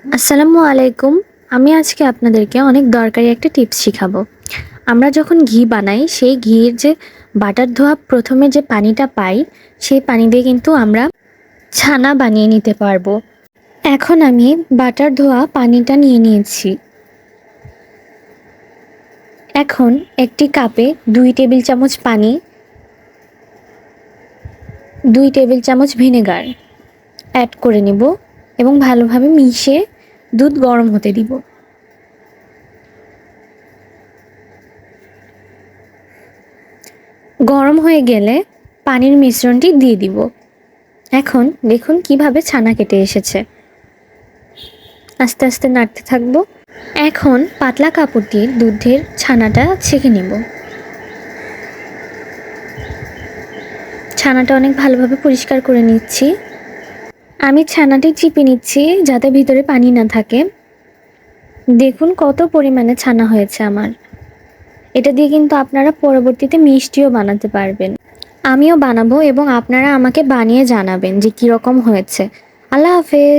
আসসালামু আলাইকুম। আমি আজকে আপনাদেরকে অনেক দরকারি একটা টিপস শিখাবো। আমরা যখন ঘি বানাই, সেই ঘিয়ের যে বাটার ধোয়া ১ম এ যে পানিটা পাই, সেই পানি দিয়ে কিন্তু আমরা ছানা বানিয়ে নিতে পারবো। এখন আমি বাটার ধোয়া পানিটা নিয়ে নিয়েছি। এখন একটি কাপে ২ টেবিল চামচ পানি, ২ টেবিল চামচ ভিনেগার অ্যাড করে নিব এবং ভালোভাবে মিশিয়ে দুধ গরম হতে দিব। গরম হয়ে গেলে পানির মিশ্রণটি দিয়ে দিব। এখন দেখুন কিভাবে ছানা কেটে এসেছে। আস্তে আস্তে নাড়তে থাকবো। এখন পাতলা কাপড় দিয়ে দুধের ছানাটা ছেঁকে নেব। ছানাটা অনেক ভালোভাবে পরিষ্কার করে নিচ্ছি। আমি ছানাটি চিপে নিচ্ছি যাতে ভিতরে পানি না থাকে। দেখুন কত পরিমাণে ছানা হয়েছে আমার। এটা দিয়ে কিন্তু আপনারা পরবর্তীতে মিষ্টিও বানাতে পারবেন। আমিও বানাবো এবং আপনারা আমাকে বানিয়ে জানাবেন যে কীরকম হয়েছে। আল্লাহ হাফেজ।